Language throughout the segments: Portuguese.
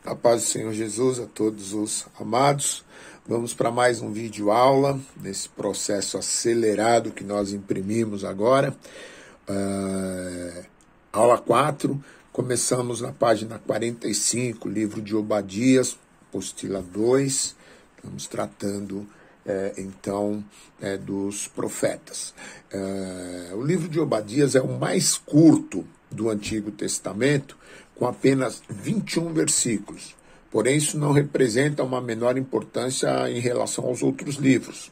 A paz do Senhor Jesus a todos os amados. Vamos para mais um vídeo aula, nesse processo acelerado que nós imprimimos agora. Aula 4, começamos na página 45, livro de Obadias, apostila 2. Estamos tratando, dos profetas. O livro de Obadias é o mais curto do Antigo Testamento, com apenas 21 versículos. Porém, isso não representa uma menor importância em relação aos outros livros.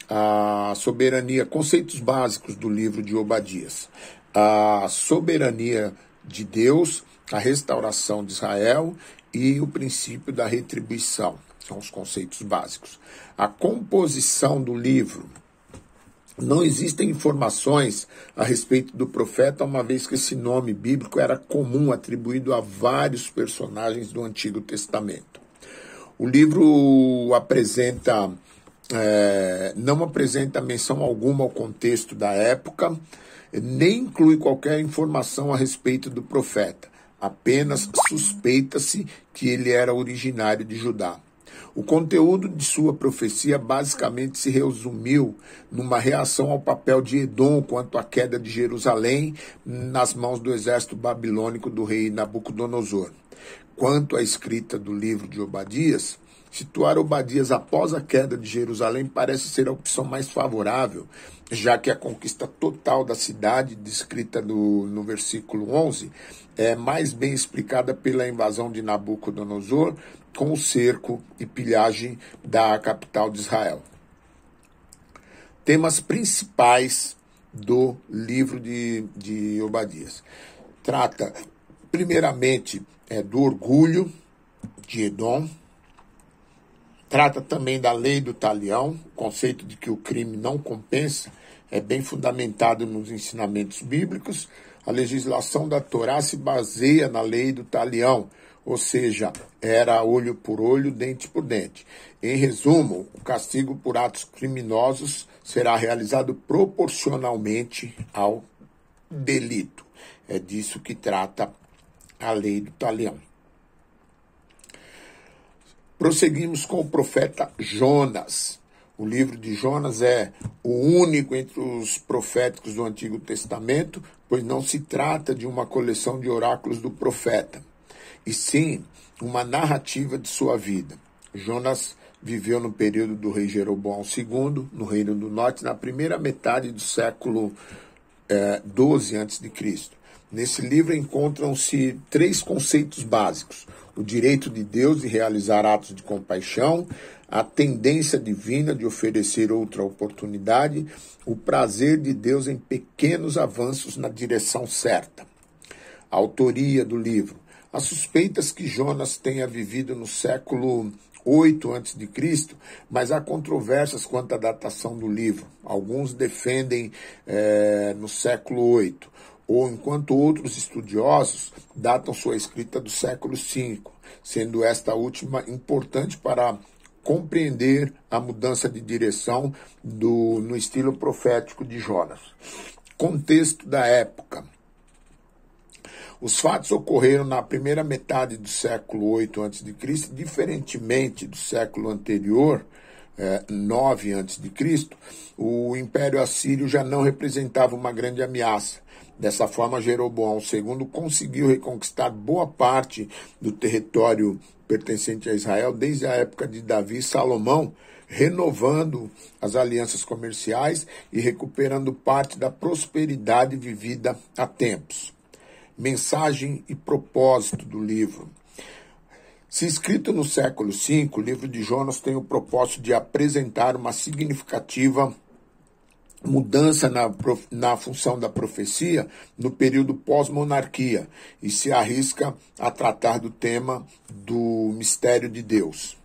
A soberania, conceitos básicos do livro de Obadias. A soberania de Deus, a restauração de Israel e o princípio da retribuição. São os conceitos básicos. A composição do livro. Não existem informações a respeito do profeta, uma vez que esse nome bíblico era comum, atribuído a vários personagens do Antigo Testamento. O livro não apresenta menção alguma ao contexto da época, nem inclui qualquer informação a respeito do profeta. Apenas suspeita-se que ele era originário de Judá. O conteúdo de sua profecia basicamente se resumiu numa reação ao papel de Edom quanto à queda de Jerusalém nas mãos do exército babilônico do rei Nabucodonosor. Quanto à escrita do livro de Obadias, situar Obadias após a queda de Jerusalém parece ser a opção mais favorável, já que a conquista total da cidade, descrita no versículo 11, é mais bem explicada pela invasão de Nabucodonosor, com o cerco e pilhagem da capital de Israel. Temas principais do livro de Obadias. Trata, primeiramente, do orgulho de Edom. Trata também da lei do talião, o conceito de que o crime não compensa, é bem fundamentado nos ensinamentos bíblicos. A legislação da Torá se baseia na lei do talião, ou seja, era olho por olho, dente por dente. Em resumo, o castigo por atos criminosos será realizado proporcionalmente ao delito. É disso que trata a lei do talião. Prosseguimos com o profeta Jonas. O livro de Jonas é o único entre os proféticos do Antigo Testamento, pois não se trata de uma coleção de oráculos do profeta, e sim uma narrativa de sua vida. Jonas viveu no período do rei Jeroboão II, no Reino do Norte, na primeira metade do século 12 a.C. Nesse livro encontram-se 3 conceitos básicos: o direito de Deus de realizar atos de compaixão, a tendência divina de oferecer outra oportunidade, o prazer de Deus em pequenos avanços na direção certa. A autoria do livro. As suspeitas que Jonas tenha vivido no século 8 a.C., mas há controvérsias quanto à datação do livro. Alguns defendem no século 8, ou enquanto outros estudiosos datam sua escrita do século 5, sendo esta última importante para compreender a mudança de direção no estilo profético de Jonas. Contexto da época. Os fatos ocorreram na primeira metade do século 8 a.C., diferentemente do século anterior, 9 a.C., o Império Assírio já não representava uma grande ameaça. Dessa forma, Jeroboão II conseguiu reconquistar boa parte do território pertencente a Israel desde a época de Davi e Salomão, renovando as alianças comerciais e recuperando parte da prosperidade vivida há tempos. Mensagem e propósito do livro. Se escrito no século V, o livro de Jonas tem o propósito de apresentar uma significativa mudança na função da profecia no período pós-monarquia e se arrisca a tratar do tema do mistério de Deus.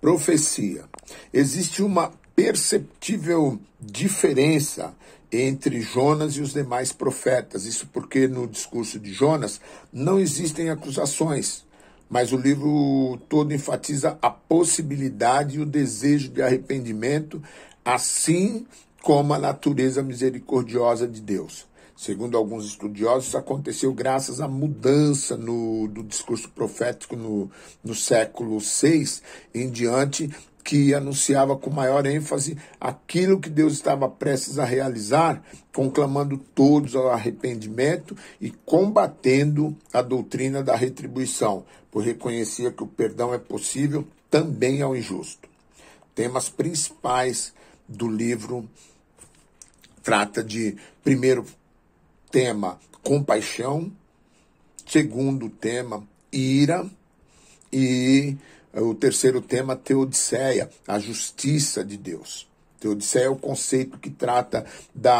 Profecia. Existe uma perceptível diferença entre Jonas e os demais profetas. Isso porque no discurso de Jonas não existem acusações, mas o livro todo enfatiza a possibilidade e o desejo de arrependimento, assim como a natureza misericordiosa de Deus. Segundo alguns estudiosos, isso aconteceu graças à mudança do discurso profético no século VI em diante, que anunciava com maior ênfase aquilo que Deus estava prestes a realizar, conclamando todos ao arrependimento e combatendo a doutrina da retribuição, pois reconhecia que o perdão é possível também ao injusto. Temas principais do livro trata de, primeiro tema, compaixão, segundo tema, ira, e o terceiro tema, teodiceia, a justiça de Deus. Teodiceia é o conceito que trata da